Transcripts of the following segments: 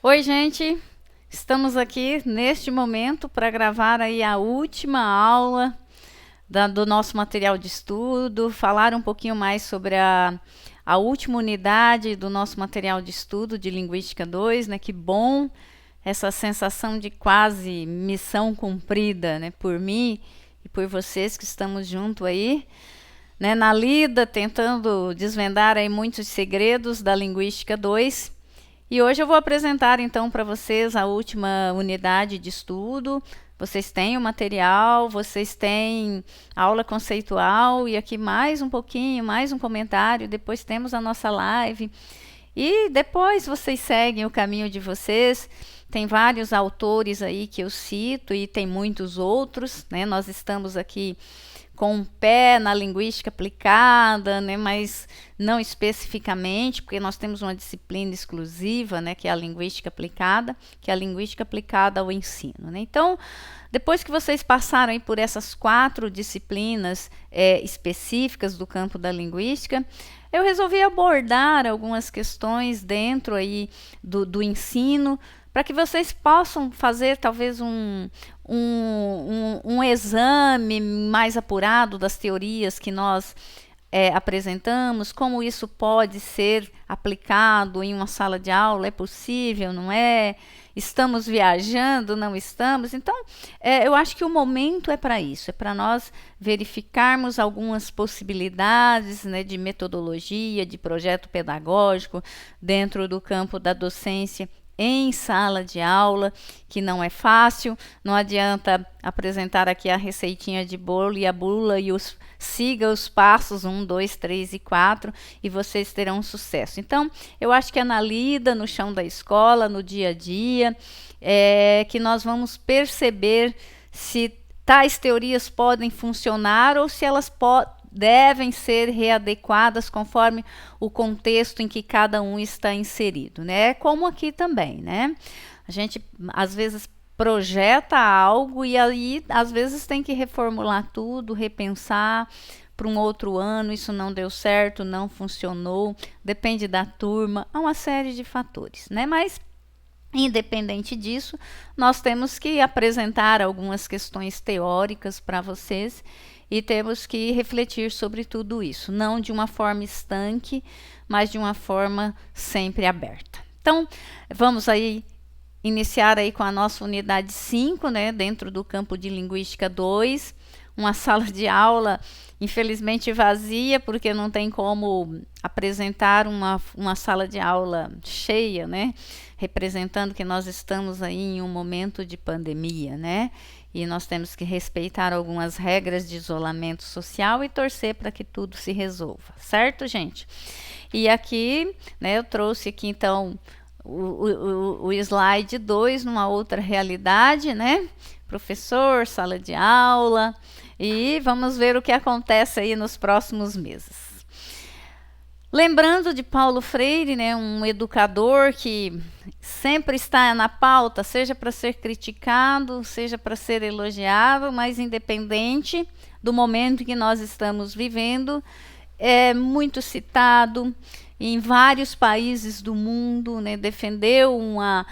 Oi, gente! Estamos aqui neste momento para gravar aí a última aula do nosso material de estudo, falar um pouquinho mais sobre a última unidade do nosso material de estudo de Linguística 2, né? Que bom essa sensação de quase missão cumprida, né? Por mim e por vocês que estamos junto aí, né? Na lida, tentando desvendar aí muitos segredos da Linguística 2. E hoje eu vou apresentar então para vocês a última unidade de estudo. Vocês têm o material, vocês têm aula conceitual e aqui mais um pouquinho, mais um comentário. Depois temos a nossa live. E depois vocês seguem o caminho de vocês. Tem vários autores aí que eu cito e tem muitos outros, né? Nós estamos aqui com um pé na linguística aplicada, né, mas não especificamente, porque nós temos uma disciplina exclusiva, né, que é a linguística aplicada, que é a linguística aplicada ao ensino, né? Então, depois que vocês passaram aí por essas 4 disciplinas específicas do campo da linguística, eu resolvi abordar algumas questões dentro aí do ensino, para que vocês possam fazer talvez um exame mais apurado das teorias que nós apresentamos, como isso pode ser aplicado em uma sala de aula, é possível, não é? Estamos viajando, não estamos? Então, eu acho que o momento é para isso, é para nós verificarmos algumas possibilidades, né, de metodologia, de projeto pedagógico dentro do campo da docência em sala de aula, que não é fácil. Não adianta apresentar aqui a receitinha de bolo e a bula e siga os passos 1, 2, 3 e 4 e vocês terão sucesso. Então, eu acho que é na lida, no chão da escola, no dia a dia, que nós vamos perceber se tais teorias podem funcionar ou se elas devem ser readequadas conforme o contexto em que cada um está inserido, né? Como aqui também, né? A gente às vezes projeta algo e aí às vezes tem que reformular tudo, repensar para um outro ano, isso não deu certo, não funcionou, depende da turma, há uma série de fatores, né? Mas independente disso, nós temos que apresentar algumas questões teóricas para vocês e temos que refletir sobre tudo isso, não de uma forma estanque, mas de uma forma sempre aberta. Então, vamos aí iniciar aí com a nossa unidade 5, né, dentro do campo de Linguística 2, uma sala de aula infelizmente vazia, porque não tem como apresentar uma sala de aula cheia, né, representando que nós estamos aí em um momento de pandemia, né, e nós temos que respeitar algumas regras de isolamento social e torcer para que tudo se resolva, certo, gente? E aqui, né, eu trouxe aqui então o slide 2 numa outra realidade, né? Professor, sala de aula, e vamos ver o que acontece aí nos próximos meses. Lembrando de Paulo Freire, né, um educador que sempre está na pauta, seja para ser criticado, seja para ser elogiado, mas independente do momento que nós estamos vivendo, é muito citado em vários países do mundo, né, defendeu uma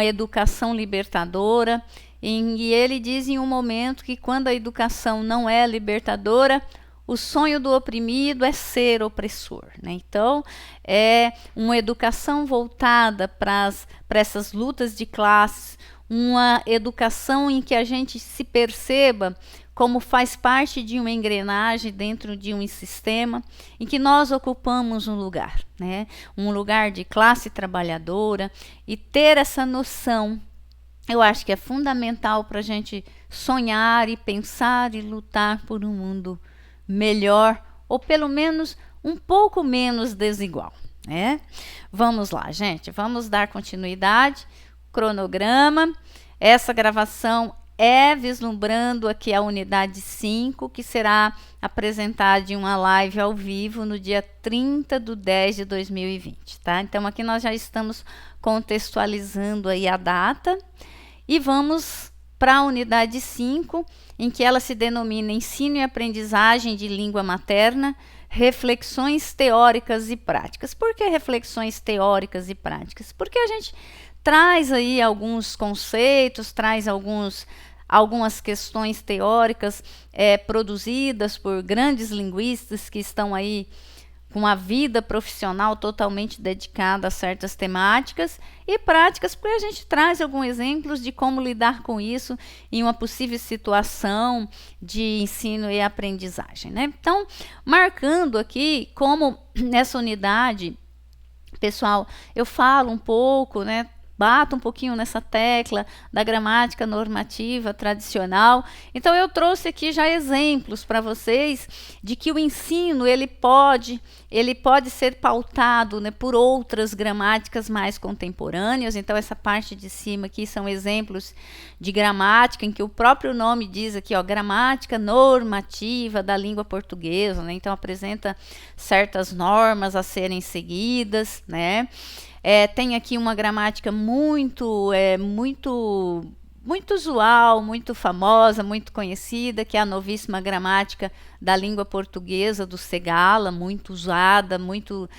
educação libertadora, e ele diz em um momento que quando a educação não é libertadora, o sonho do oprimido é ser opressor, né? Então, é uma educação voltada para essas lutas de classes, uma educação em que a gente se perceba como faz parte de uma engrenagem dentro de um sistema em que nós ocupamos um lugar, né? Um lugar de classe trabalhadora, e ter essa noção, eu acho que é fundamental para a gente sonhar e pensar e lutar por um mundo melhor, ou pelo menos um pouco menos desigual, né? Vamos lá, gente, vamos dar continuidade. Cronograma, essa gravação é vislumbrando aqui a unidade 5, que será apresentada em uma live ao vivo no dia 30/10/2020, tá? Então aqui nós já estamos contextualizando aí a data e vamos para a unidade 5, em que ela se denomina Ensino e Aprendizagem de Língua Materna, Reflexões Teóricas e Práticas. Por que reflexões teóricas e práticas? Porque a gente traz aí alguns conceitos, traz algumas questões teóricas produzidas por grandes linguistas que estão aí com a vida profissional totalmente dedicada a certas temáticas, e práticas, porque a gente traz alguns exemplos de como lidar com isso em uma possível situação de ensino e aprendizagem, né? Então, marcando aqui como nessa unidade, pessoal, eu falo um pouco, né? Bato um pouquinho nessa tecla da gramática normativa tradicional. Então eu trouxe aqui já exemplos para vocês de que o ensino ele pode ser pautado, né, por outras gramáticas mais contemporâneas. Então essa parte de cima aqui são exemplos de gramática em que o próprio nome diz aqui, ó, gramática normativa da língua portuguesa, né? Então apresenta certas normas a serem seguidas, né? Tem aqui uma gramática muito usual, muito famosa, muito conhecida, que é a novíssima gramática da língua portuguesa do Segala, muito usada, muito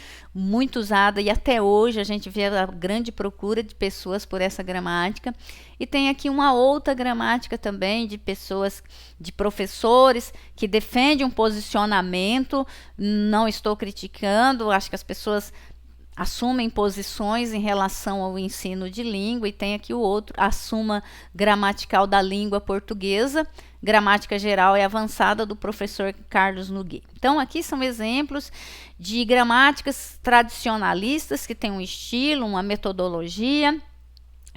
usada, e até hoje a gente vê a grande procura de pessoas por essa gramática. E tem aqui uma outra gramática também de pessoas, de professores que defendem um posicionamento. Não estou criticando, acho que as pessoas assumem posições em relação ao ensino de língua, e tem aqui o outro, a Suma Gramatical da Língua Portuguesa, Gramática Geral e Avançada, do professor Carlos Nogueira. Então, aqui são exemplos de gramáticas tradicionalistas que têm um estilo, uma metodologia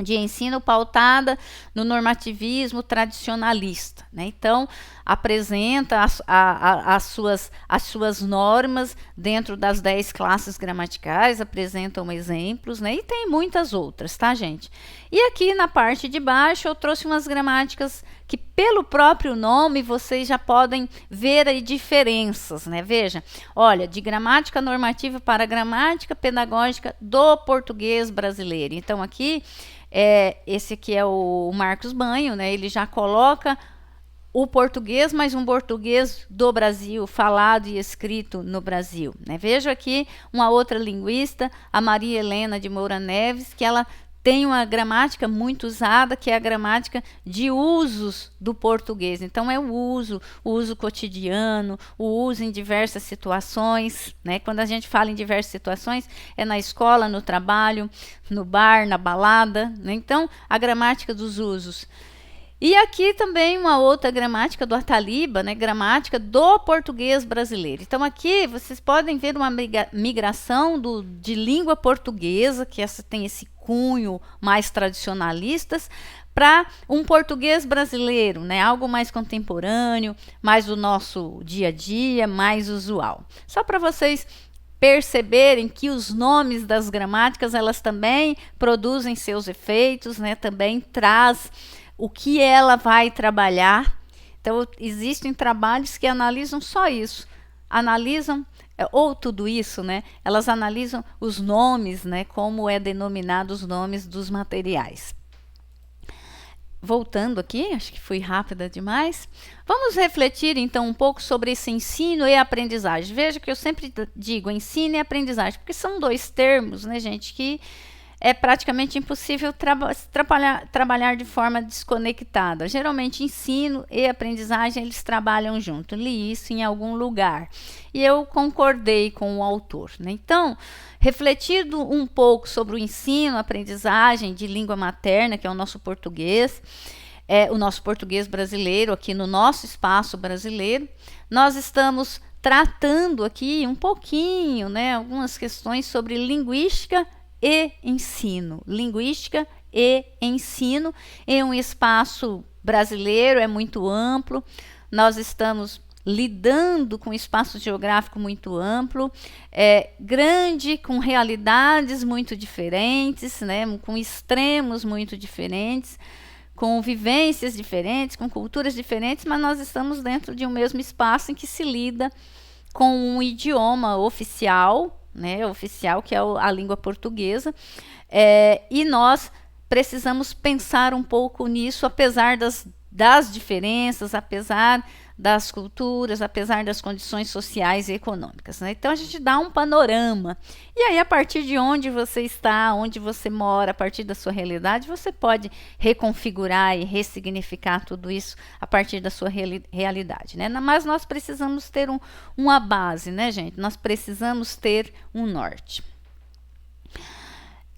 de ensino pautada no normativismo tradicionalista, né? Então, apresenta as suas normas dentro das 10 classes gramaticais, apresentam exemplos, né? E tem muitas outras, tá, gente? E aqui na parte de baixo eu trouxe umas gramáticas que, pelo próprio nome, vocês já podem ver aí diferenças, né? Veja, olha, de gramática normativa para gramática pedagógica do português brasileiro. Então, aqui esse aqui é o Marcos Banho, né? Ele já coloca o português, mas um português do Brasil, falado e escrito no Brasil, né? Vejo aqui uma outra linguista, a Maria Helena de Moura Neves, que ela tem uma gramática muito usada, que é a gramática de usos do português. Então, é o uso cotidiano, o uso em diversas situações, né? Quando a gente fala em diversas situações, é na escola, no trabalho, no bar, na balada, né? Então, a gramática dos usos. E aqui também uma outra gramática do Ataliba, né? Gramática do português brasileiro. Então aqui vocês podem ver uma migração de língua portuguesa, que tem esse cunho mais tradicionalistas, para um português brasileiro, né? Algo mais contemporâneo, mais do nosso dia a dia, mais usual. Só para vocês perceberem que os nomes das gramáticas, elas também produzem seus efeitos, né? Também traz o que ela vai trabalhar. Então, existem trabalhos que analisam só isso, analisam, ou tudo isso, né? Elas analisam os nomes, né? Como é denominado os nomes dos materiais. Voltando aqui, acho que fui rápida demais. Vamos refletir, então, um pouco sobre esse ensino e aprendizagem. Veja que eu sempre digo ensino e aprendizagem, porque são dois termos, né, gente, que é praticamente impossível trabalhar de forma desconectada. Geralmente, ensino e aprendizagem, eles trabalham junto. Li isso em algum lugar. E eu concordei com o autor, né? Então, refletindo um pouco sobre o ensino, aprendizagem de língua materna, que é o nosso português brasileiro, aqui no nosso espaço brasileiro, nós estamos tratando aqui um pouquinho, né, algumas questões sobre linguística e ensino. Linguística e ensino em um espaço brasileiro, é muito amplo. Nós estamos lidando com um espaço geográfico muito amplo, grande, com realidades muito diferentes, né, com extremos muito diferentes, com vivências diferentes, com culturas diferentes, mas nós estamos dentro de um mesmo espaço em que se lida com um idioma oficial, né, oficial, que é a língua portuguesa, e nós precisamos pensar um pouco nisso, apesar das diferenças, apesar das culturas, apesar das condições sociais e econômicas, né? Então a gente dá um panorama. E aí, a partir de onde você está, onde você mora, a partir da sua realidade, você pode reconfigurar e ressignificar tudo isso a partir da sua realidade, né? Mas nós precisamos ter uma base, né, gente? Nós precisamos ter um norte.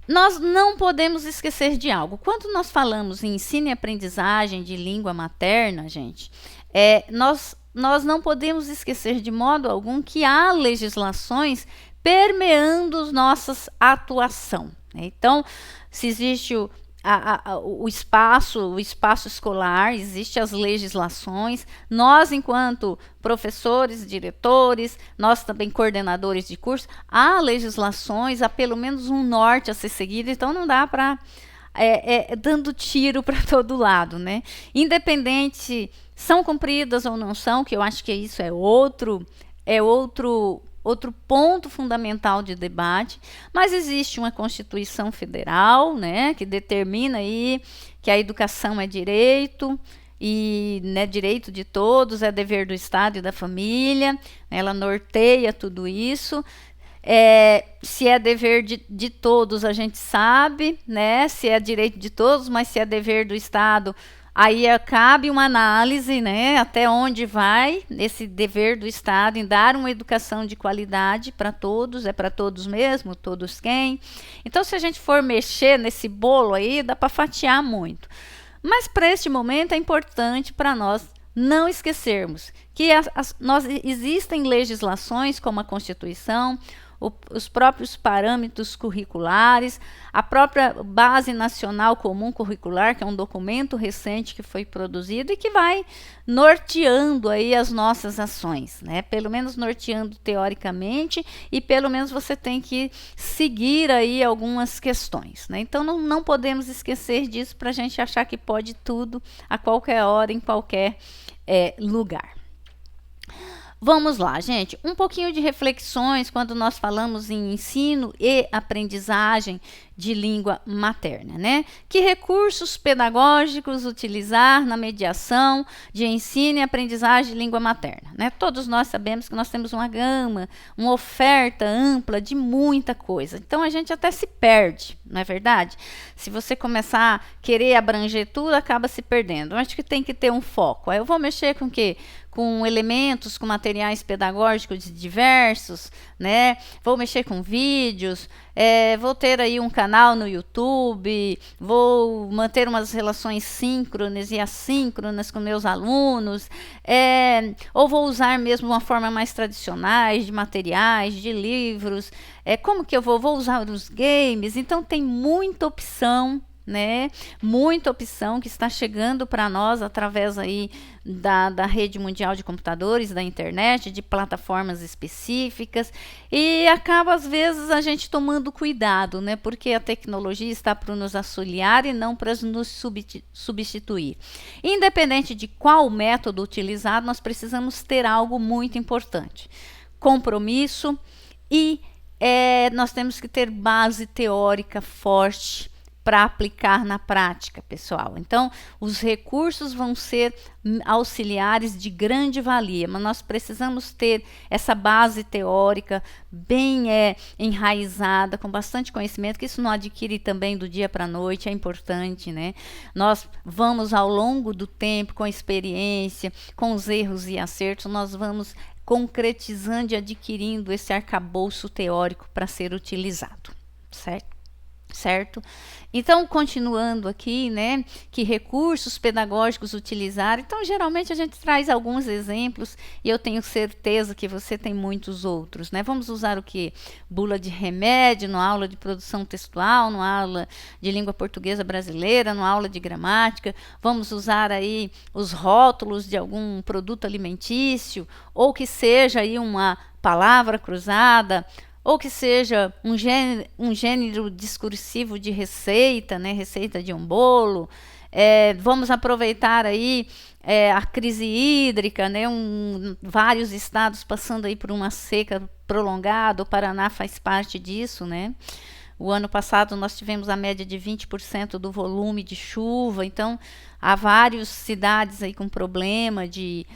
Nós não podemos esquecer de algo. Quando nós falamos em ensino e aprendizagem de língua materna, gente, nós não podemos esquecer de modo algum que há legislações permeando nossa atuação, né? Então, se existe o espaço escolar, existem as legislações, nós, enquanto professores, diretores, nós também coordenadores de curso, há legislações, há pelo menos um norte a ser seguido, então não dá para dando tiro para todo lado, né? Independente, são cumpridas ou não são, que eu acho que isso é outro ponto fundamental de debate, mas existe uma Constituição Federal, né, que determina aí que a educação é direito, e, né, direito de todos, é dever do Estado e da família, ela norteia tudo isso. Se é dever de todos, a gente sabe, né, se é direito de todos, mas se é dever do Estado, aí cabe uma análise, né, até onde vai esse dever do Estado em dar uma educação de qualidade para todos, é para todos mesmo, todos quem. Então, se a gente for mexer nesse bolo aí, dá para fatiar muito. Mas para este momento é importante para nós não esquecermos que existem legislações como a Constituição, os próprios parâmetros curriculares, a própria Base Nacional Comum Curricular, que é um documento recente que foi produzido e que vai norteando aí as nossas ações, né? Pelo menos norteando teoricamente, e pelo menos você tem que seguir aí algumas questões, né? Então não podemos esquecer disso para a gente achar que pode tudo a qualquer hora, em qualquer lugar. Vamos lá, gente, um pouquinho de reflexões quando nós falamos em ensino e aprendizagem de língua materna, né? Que recursos pedagógicos utilizar na mediação de ensino e aprendizagem de língua materna, né? Todos nós sabemos que nós temos uma gama, uma oferta ampla de muita coisa, então a gente até se perde, não é verdade? Se você começar a querer abranger tudo, acaba se perdendo. Eu acho que tem que ter um foco. Aí eu vou mexer com o quê? Com elementos, com materiais pedagógicos diversos, né? Vou mexer com vídeos, vou ter aí um canal no YouTube, vou manter umas relações síncronas e assíncronas com meus alunos, ou vou usar mesmo uma forma mais tradicionais de materiais, de livros, como que eu vou usar os games? Então tem muita opção, né? Muita opção que está chegando para nós através aí da rede mundial de computadores, da internet, de plataformas específicas, e acaba às vezes a gente tomando cuidado, né? Porque a tecnologia está para nos auxiliar e não para nos substituir. Independente de qual método utilizado, nós precisamos ter algo muito importante: compromisso, e nós temos que ter base teórica forte para aplicar na prática, pessoal. Então, os recursos vão ser auxiliares de grande valia, mas nós precisamos ter essa base teórica bem enraizada, com bastante conhecimento, que isso não adquire também do dia para a noite, é importante, né? Nós vamos, ao longo do tempo, com experiência, com os erros e acertos, nós vamos concretizando e adquirindo esse arcabouço teórico para ser utilizado, certo? Então, continuando aqui, né, que recursos pedagógicos utilizar. Então, geralmente a gente traz alguns exemplos e eu tenho certeza que você tem muitos outros, né? Vamos usar o que? Bula de remédio, numa aula de produção textual, numa aula de língua portuguesa brasileira, numa aula de gramática. Vamos usar aí os rótulos de algum produto alimentício, ou que seja aí uma palavra cruzada, ou que seja um gênero discursivo de receita, né? Receita de um bolo. Vamos aproveitar aí a crise hídrica, né? Vários estados passando aí por uma seca prolongada, o Paraná faz parte disso, né? O ano passado nós tivemos a média de 20% do volume de chuva, então há várias cidades aí com problema de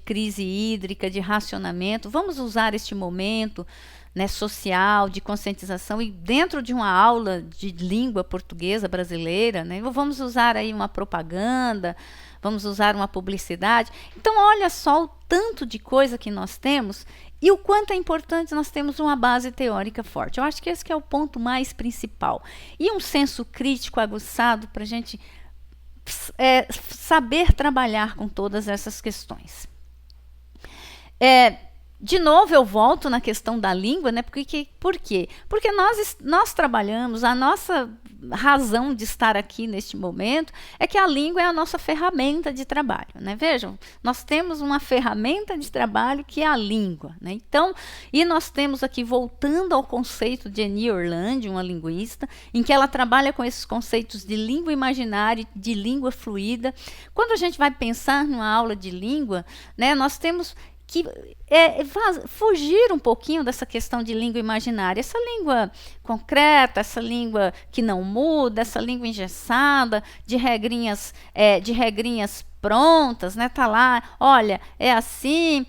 crise hídrica, de racionamento. Vamos usar este momento, né, social, de conscientização, e dentro de uma aula de língua portuguesa brasileira, né, vamos usar aí uma propaganda, vamos usar uma publicidade. Então, olha só o tanto de coisa que nós temos e o quanto é importante nós termos uma base teórica forte. Eu acho que esse que é o ponto mais principal. E um senso crítico aguçado para a gente saber trabalhar com todas essas questões. De novo, eu volto na questão da língua, né? Por quê? Porque nós trabalhamos, a nossa razão de estar aqui neste momento é que a língua é a nossa ferramenta de trabalho, né? Vejam, nós temos uma ferramenta de trabalho que é a língua, né? Então, e nós temos aqui, voltando ao conceito de Eni Orlandi, uma linguista, em que ela trabalha com esses conceitos de língua imaginária, de língua fluida. Quando a gente vai pensar numa aula de língua, né, nós temos que fugir um pouquinho dessa questão de língua imaginária, essa língua concreta, essa língua que não muda, essa língua engessada, de regrinhas prontas, né? Tá lá, olha, é assim,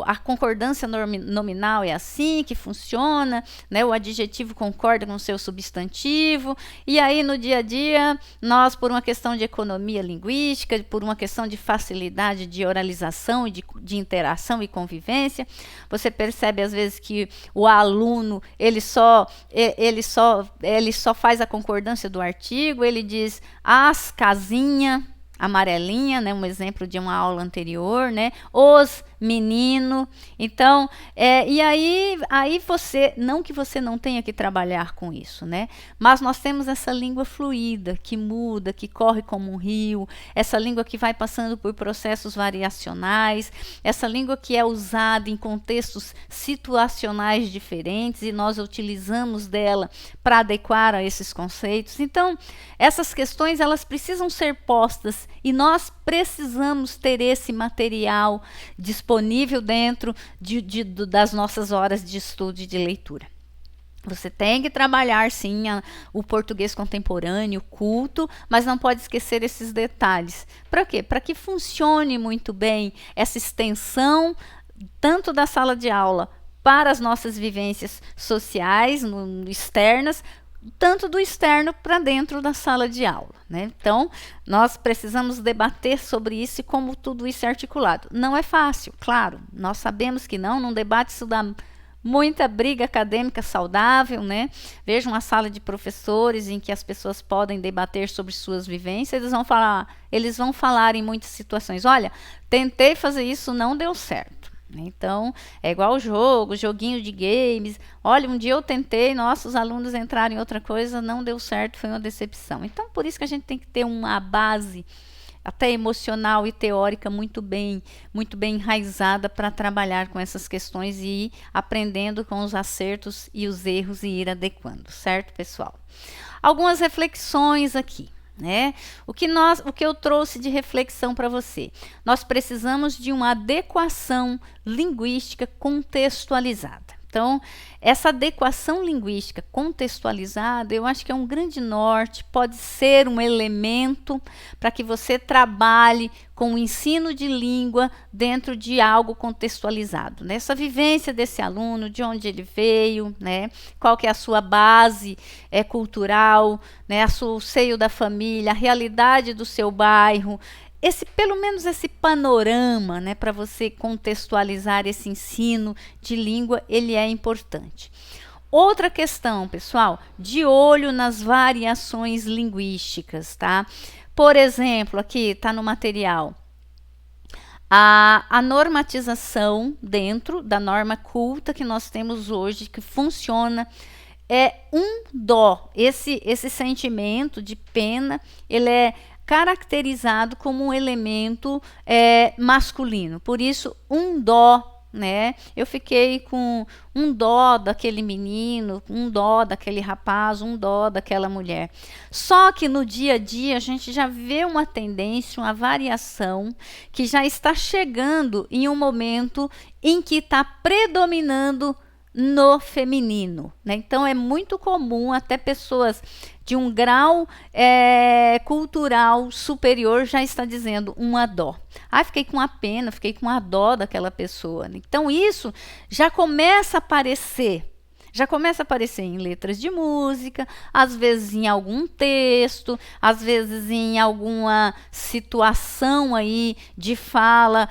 a concordância nominal é assim que funciona, né? O adjetivo concorda com o seu substantivo, e aí no dia a dia, nós, por uma questão de economia linguística, por uma questão de facilidade de oralização, de interação e convivência, você percebe às vezes que o aluno, ele só faz a concordância do artigo, ele diz as casinhas amarelinha, né, um exemplo de uma aula anterior, né, os menino. Então, e aí você, não que você não tenha que trabalhar com isso, né, mas nós temos essa língua fluida, que muda, que corre como um rio, essa língua que vai passando por processos variacionais, essa língua que é usada em contextos situacionais diferentes e nós utilizamos dela para adequar a esses conceitos. Então, essas questões, elas precisam ser postas e nós precisamos ter esse material disponível dentro das nossas horas de estudo e de leitura. Você tem que trabalhar, sim, o português contemporâneo, culto, mas não pode esquecer esses detalhes. Para quê? Para que funcione muito bem essa extensão, tanto da sala de aula para as nossas vivências sociais, externas, tanto do externo para dentro da sala de aula, né? Então, nós precisamos debater sobre isso e como tudo isso é articulado. Não é fácil, claro, nós sabemos que não, num debate isso dá muita briga acadêmica saudável, né? Veja uma sala de professores em que as pessoas podem debater sobre suas vivências, eles vão falar em muitas situações, olha, tentei fazer isso, não deu certo. Então, é igual joguinho de games. Olha, um dia eu tentei, nossos alunos entraram em outra coisa, não deu certo, foi uma decepção. Então, por isso que a gente tem que ter uma base até emocional e teórica muito bem enraizada para trabalhar com essas questões e ir aprendendo com os acertos e os erros e ir adequando, certo, pessoal? Algumas reflexões aqui. Né? O que eu trouxe de reflexão para você? Nós precisamos de uma adequação linguística contextualizada. Então, essa adequação linguística contextualizada, eu acho que é um grande norte, pode ser um elemento para que você trabalhe com o ensino de língua dentro de algo contextualizado. Né? Essa vivência desse aluno, de onde ele veio, né? Qual que é a sua base cultural, né? O seio da família, a realidade do seu bairro, pelo menos esse panorama, né, para você contextualizar esse ensino de língua, ele é importante. Outra questão, pessoal, de olho nas variações linguísticas, tá? Por exemplo, aqui está no material, a normatização dentro da norma culta que nós temos hoje, que funciona, é um dó. Esse sentimento de pena, ele é caracterizado como um elemento masculino. Por isso, um dó, né? Eu fiquei com um dó daquele menino, um dó daquele rapaz, um dó daquela mulher. Só que no dia a dia a gente já vê uma tendência, uma variação que já está chegando em um momento em que está predominando no feminino, né? Então é muito comum até pessoas de um grau cultural superior já está dizendo uma dó. Ah, fiquei com a pena, fiquei com a dó daquela pessoa. Então isso já começa a aparecer. Já começa a aparecer em letras de música, às vezes em algum texto, às vezes em alguma situação aí de fala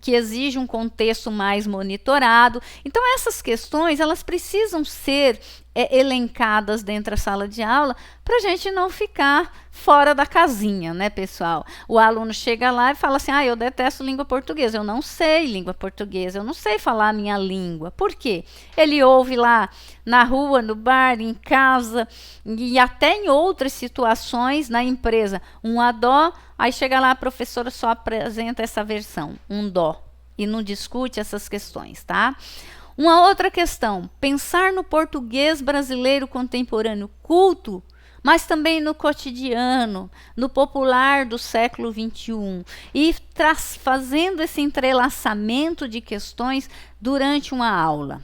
que exige um contexto mais monitorado. Então essas questões elas precisam ser elencadas dentro da sala de aula para a gente não ficar fora da casinha, né, pessoal? O aluno chega lá e fala assim, eu detesto língua portuguesa, eu não sei língua portuguesa, eu não sei falar a minha língua. Por quê? Ele ouve lá na rua, no bar, em casa e até em outras situações na empresa, um dó, aí chega lá a professora só apresenta essa versão, um dó, e não discute essas questões, tá? Uma outra questão, pensar no português brasileiro contemporâneo culto, mas também no cotidiano, no popular do século XXI, e fazendo esse entrelaçamento de questões durante uma aula.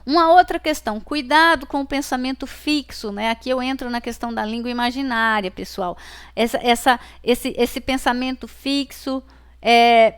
Uma outra questão, cuidado com o pensamento fixo, né? Aqui eu entro na questão da língua imaginária, pessoal. Esse pensamento fixo,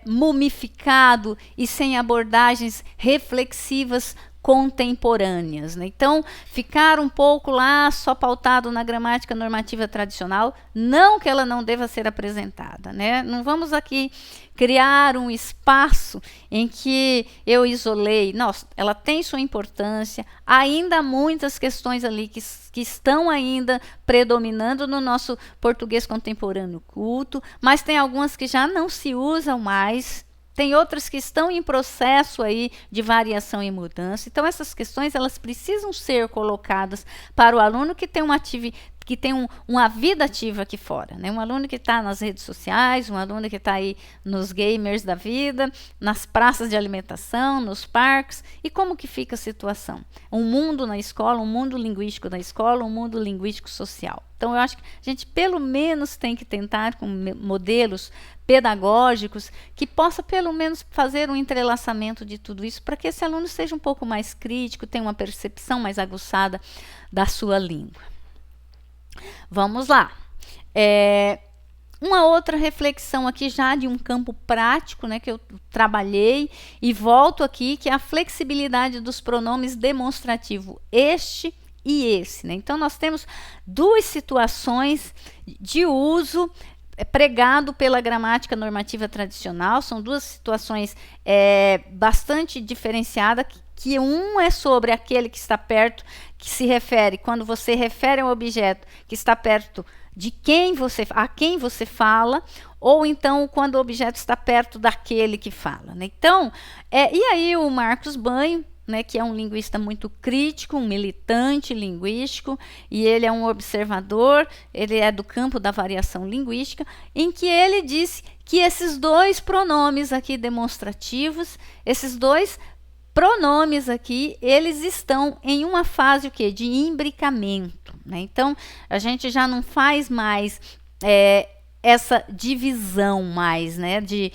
mumificado e sem abordagens reflexivas contemporâneas, né? Então, ficar um pouco lá só pautado na gramática normativa tradicional, não que ela não deva ser apresentada, né? Não vamos aqui criar um espaço em que eu isolei. Nossa, ela tem sua importância, ainda há muitas questões ali que estão ainda predominando no nosso português contemporâneo culto, mas tem algumas que já não se usam mais. Tem outras que estão em processo aí de variação e mudança. Então, essas questões elas precisam ser colocadas para o aluno que tem uma vida ativa aqui fora, né? Um aluno que está nas redes sociais, um aluno que está aí nos gamers da vida, nas praças de alimentação, nos parques. E como que fica a situação? Um mundo na escola, um mundo linguístico na escola, um mundo linguístico social. Então, eu acho que a gente pelo menos tem que tentar com modelos pedagógicos que possa pelo menos fazer um entrelaçamento de tudo isso para que esse aluno seja um pouco mais crítico, tenha uma percepção mais aguçada da sua língua. Vamos lá. Uma outra reflexão aqui já de um campo prático, né, que eu trabalhei e volto aqui, que é a flexibilidade dos pronomes demonstrativo este e esse, né? Então nós temos duas situações de uso pregado pela gramática normativa tradicional, são duas situações bastante diferenciadas, que um é sobre aquele que está perto, que se refere, quando você refere a um objeto que está perto de a quem você fala, ou então quando o objeto está perto daquele que fala, né? Então, e aí o Marcos Banho, né, que é um linguista muito crítico, um militante linguístico, e ele é um observador, ele é do campo da variação linguística, em que ele disse que esses dois pronomes aqui demonstrativos, esses dois pronomes aqui, eles estão em uma fase o quê? De imbricamento, né? Então, a gente já não faz mais essa divisão mais, né, de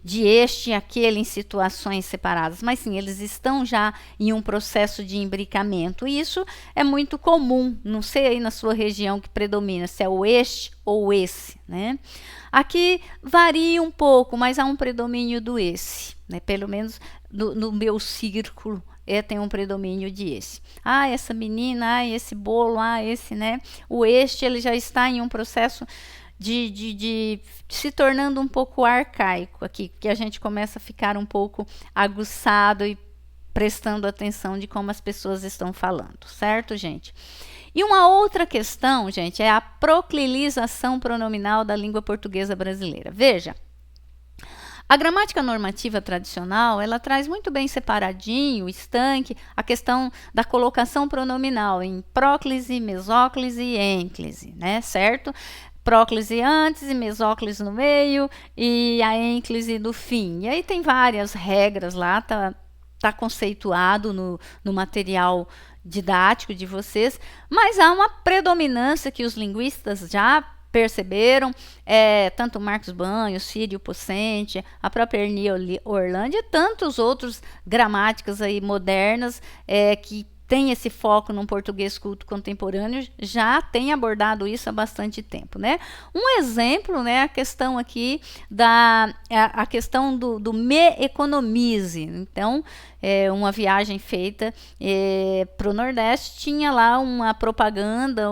este e aquele em situações separadas, mas sim, eles estão já em um processo de imbricamento, e isso é muito comum, não sei aí na sua região que predomina, se é o este ou esse, né? Aqui varia um pouco, mas há um predomínio do esse, né? Pelo menos no meu círculo, tem um predomínio de esse. Essa menina, esse bolo, esse, né? O este, ele já está em um processo de se tornando um pouco arcaico aqui, que a gente começa a ficar um pouco aguçado e prestando atenção de como as pessoas estão falando, certo, gente? E uma outra questão, gente, é a proclinização pronominal da língua portuguesa brasileira. Veja, a gramática normativa tradicional, ela traz muito bem separadinho, estanque, a questão da colocação pronominal em próclise, mesóclise e ênclise, né, certo? Próclise antes e mesóclise no meio e a ênclise no fim. E aí tem várias regras lá, tá conceituado no material didático de vocês, mas há uma predominância que os linguistas já perceberam, tanto Marcos Banho, Círio Pocente, a própria Ernie Orlandi e tantos outros gramáticas aí modernas que tem esse foco no português culto contemporâneo, já tem abordado isso há bastante tempo, né? Um exemplo, né, a questão aqui a questão do me economize. Então, uma viagem feita para o Nordeste, tinha lá uma propaganda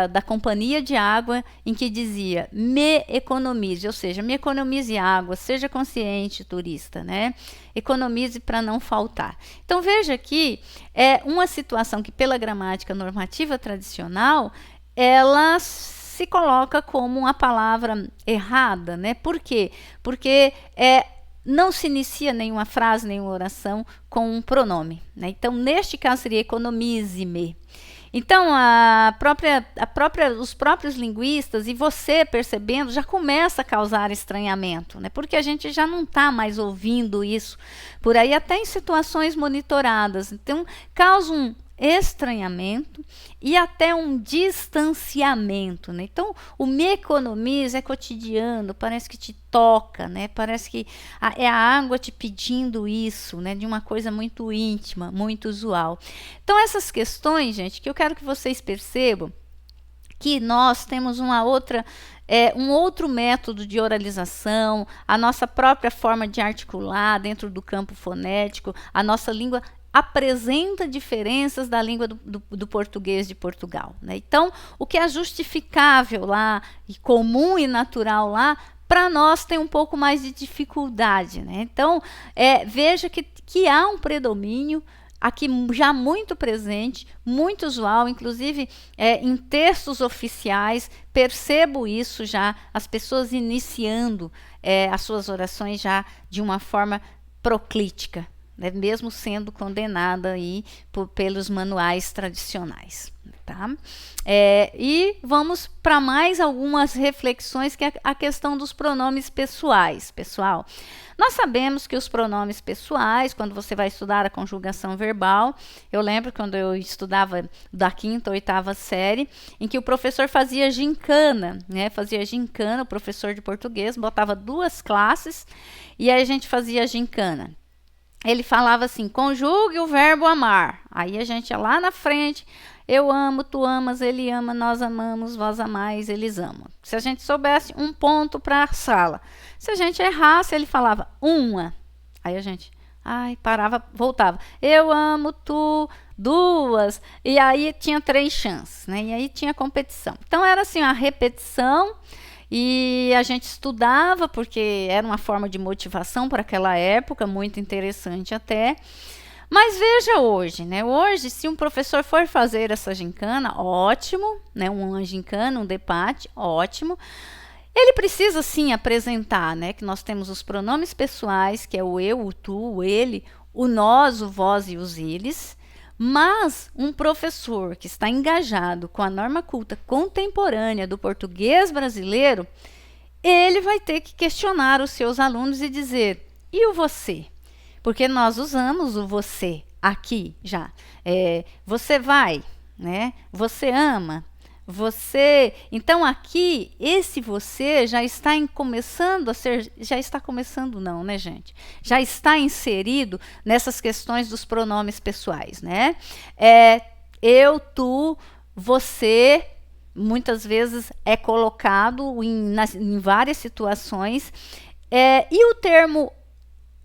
da companhia de água em que dizia me economize, ou seja, me economize água, seja consciente, turista, né? Economize para não faltar. Então veja aqui, é uma situação que pela gramática normativa tradicional, ela se coloca como uma palavra errada, né? Por quê? Porque não se inicia nenhuma frase, nenhuma oração com um pronome, né? Então, neste caso, seria economize-me. Então, os próprios linguistas, e você percebendo, já começa a causar estranhamento, né? Porque a gente já não está mais ouvindo isso por aí, até em situações monitoradas. Então, causa um estranhamento e até um distanciamento, né? Então, o me economiza é cotidiano, parece que te toca, né? Parece que é a água te pedindo isso, né? De uma coisa muito íntima, muito usual. Então, essas questões, gente, que eu quero que vocês percebam que nós temos um outro método de oralização, a nossa própria forma de articular dentro do campo fonético, a nossa língua apresenta diferenças da língua do português de Portugal, né? Então, o que é justificável lá, e comum e natural lá, para nós tem um pouco mais de dificuldade, né? Então, veja que há um predomínio aqui já muito presente, muito usual, inclusive em textos oficiais, percebo isso já, as pessoas iniciando as suas orações já de uma forma proclítica, né, mesmo sendo condenada aí pelos manuais tradicionais. Tá? E vamos para mais algumas reflexões, que é a questão dos pronomes pessoais. Pessoal, nós sabemos que os pronomes pessoais, quando você vai estudar a conjugação verbal, eu lembro quando eu estudava da 5ª ou 8ª série, em que o professor fazia gincana, né? Fazia gincana, o professor de português botava 2 classes e aí a gente fazia gincana. Ele falava assim, conjugue o verbo amar. Aí a gente ia lá na frente, eu amo, tu amas, ele ama, nós amamos, vós amais, eles amam. Se a gente soubesse, um ponto para a sala. Se a gente errasse, ele falava uma. Aí a gente, parava, voltava. Eu amo, tu, 2. E aí tinha 3 chances, né? E aí tinha competição. Então era assim, a repetição. E a gente estudava, porque era uma forma de motivação para aquela época, muito interessante até. Mas veja hoje, né? Hoje, se um professor for fazer essa gincana, ótimo, né? Uma gincana, um debate, ótimo. Ele precisa, sim, apresentar, né? Que nós temos os pronomes pessoais, que é o eu, o tu, o ele, o nós, o vós e os eles. Mas um professor que está engajado com a norma culta contemporânea do português brasileiro, ele vai ter que questionar os seus alunos e dizer, e o você? Porque nós usamos o você aqui já. Você vai, né? Você ama, você... Então aqui, esse você já está começando a ser... Já está começando não, né, gente? Já está inserido nessas questões dos pronomes pessoais, né? Eu, tu, você... Muitas vezes é colocado em várias situações. E o termo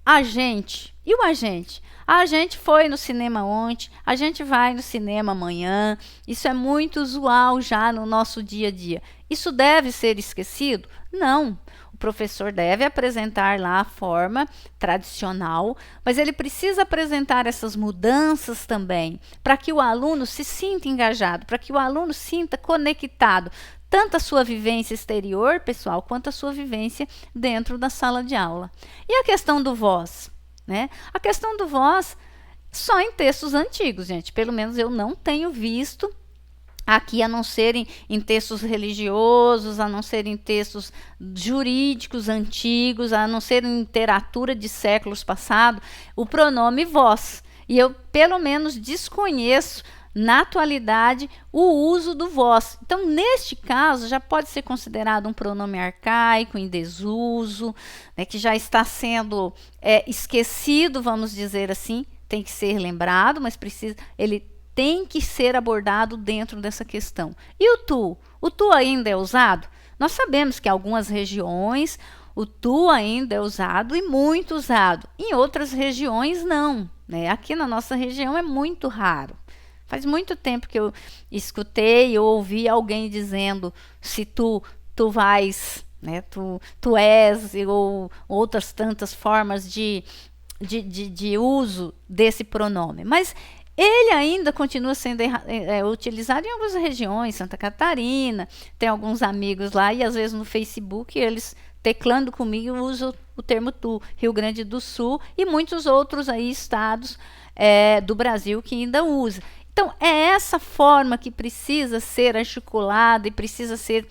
agente? E o agente? A gente foi no cinema ontem, a gente vai no cinema amanhã. Isso é muito usual já no nosso dia a dia. Isso deve ser esquecido? Não. O professor deve apresentar lá a forma tradicional, mas ele precisa apresentar essas mudanças também, para que o aluno se sinta engajado, para que o aluno sinta conectado, tanto a sua vivência exterior, pessoal, quanto a sua vivência dentro da sala de aula. E a questão do vós? Né? A questão do vós só em textos antigos, gente. Pelo menos eu não tenho visto aqui, a não ser em textos religiosos, a não ser em textos jurídicos antigos, a não ser em literatura de séculos passados, o pronome vós. E eu, pelo menos, desconheço na atualidade, o uso do vós. Então, neste caso, já pode ser considerado um pronome arcaico, em desuso, né, que já está sendo esquecido, vamos dizer assim, tem que ser lembrado, mas ele tem que ser abordado dentro dessa questão. E o tu? O tu ainda é usado? Nós sabemos que em algumas regiões o tu ainda é usado e muito usado. Em outras regiões, não. Né? Aqui na nossa região é muito raro. Faz muito tempo que eu escutei ou ouvi alguém dizendo se tu vais, né? Tu és, ou outras tantas formas de uso desse pronome. Mas ele ainda continua sendo utilizado em algumas regiões, Santa Catarina, tem alguns amigos lá e às vezes no Facebook eles teclando comigo usam o termo tu, Rio Grande do Sul e muitos outros aí estados do Brasil que ainda usam. Então, é essa forma que precisa ser articulada e precisa ser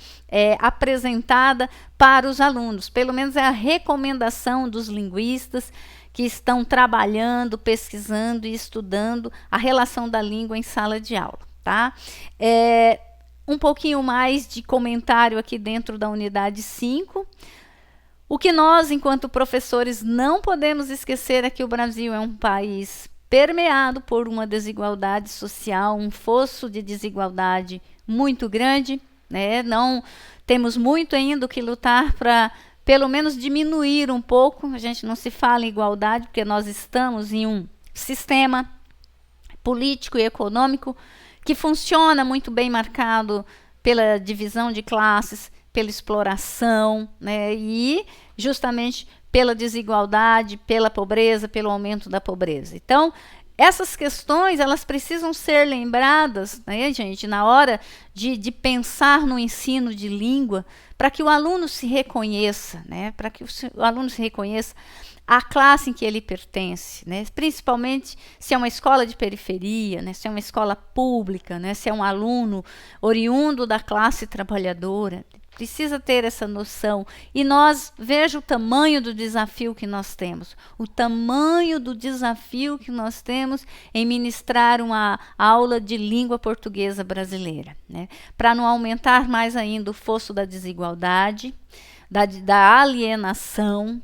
apresentada para os alunos. Pelo menos é a recomendação dos linguistas que estão trabalhando, pesquisando e estudando a relação da língua em sala de aula. Tá? Um pouquinho mais de comentário aqui dentro da unidade 5. O que nós, enquanto professores, não podemos esquecer é que o Brasil é um país permeado por uma desigualdade social, um fosso de desigualdade muito grande, né? Não temos muito ainda o que lutar para pelo menos diminuir um pouco. A gente não se fala em igualdade porque nós estamos em um sistema político e econômico que funciona muito bem marcado pela divisão de classes, pela exploração, né? E justamente pela desigualdade, pela pobreza, pelo aumento da pobreza. Então, essas questões, elas precisam ser lembradas, né, gente, na hora de pensar no ensino de língua, para que o aluno se reconheça, né, para que o aluno se reconheça a classe em que ele pertence, né, principalmente se é uma escola de periferia, né, se é uma escola pública, né, se é um aluno oriundo da classe trabalhadora. Precisa ter essa noção. E veja o tamanho do desafio que nós temos. O tamanho do desafio que nós temos em ministrar uma aula de língua portuguesa brasileira. Né? Para não aumentar mais ainda o fosso da desigualdade, da alienação.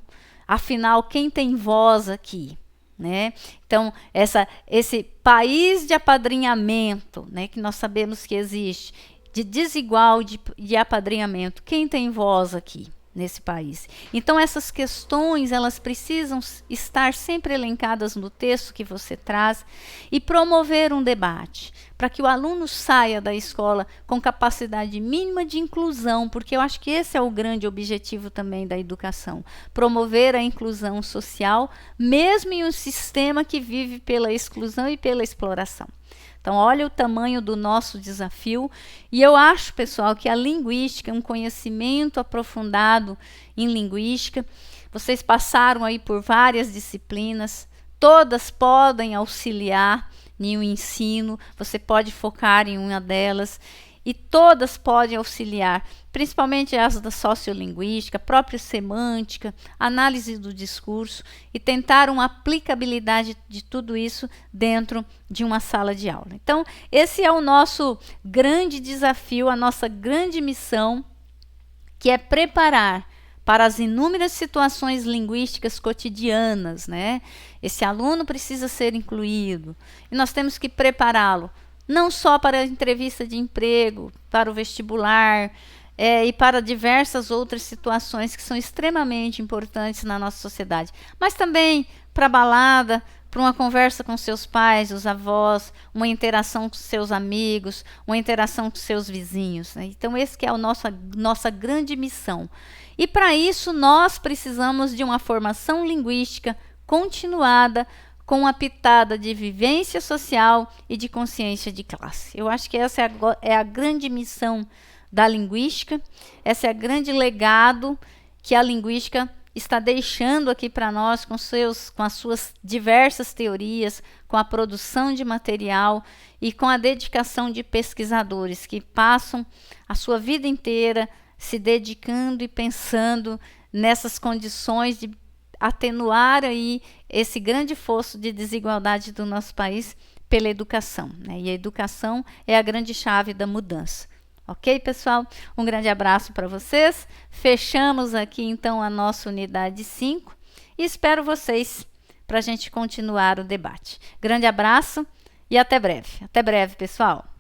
Afinal, quem tem voz aqui? Né? Então, esse país de apadrinhamento, né, que nós sabemos que existe, de desigual de apadrinhamento. Quem tem voz aqui nesse país? Então, essas questões, elas precisam estar sempre elencadas no texto que você traz e promover um debate, para que o aluno saia da escola com capacidade mínima de inclusão, porque eu acho que esse é o grande objetivo também da educação, promover a inclusão social, mesmo em um sistema que vive pela exclusão e pela exploração. Então, olha o tamanho do nosso desafio. E eu acho, pessoal, que a linguística, um conhecimento aprofundado em linguística, vocês passaram aí por várias disciplinas, todas podem auxiliar em um ensino, você pode focar em uma delas, e todas podem auxiliar, principalmente as da sociolinguística, própria semântica, análise do discurso, e tentar uma aplicabilidade de tudo isso dentro de uma sala de aula. Então, esse é o nosso grande desafio, a nossa grande missão, que é preparar para as inúmeras situações linguísticas cotidianas, né? Esse aluno precisa ser incluído, e nós temos que prepará-lo não só para a entrevista de emprego, para o vestibular, e para diversas outras situações que são extremamente importantes na nossa sociedade, mas também para a balada, para uma conversa com seus pais, os avós, uma interação com seus amigos, uma interação com seus vizinhos. Né? Então, esse que é a nossa grande missão. E para isso, nós precisamos de uma formação linguística continuada, com uma pitada de vivência social e de consciência de classe. Eu acho que essa é a grande missão da linguística, esse é o grande legado que a linguística está deixando aqui para nós com as suas diversas teorias, com a produção de material e com a dedicação de pesquisadores que passam a sua vida inteira se dedicando e pensando nessas condições de atenuar aí esse grande fosso de desigualdade do nosso país, pela educação, né? E a educação é a grande chave da mudança. Ok, pessoal? Um grande abraço para vocês. Fechamos aqui, então, a nossa unidade 5 e espero vocês para a gente continuar o debate. Grande abraço e até breve. Até breve, pessoal!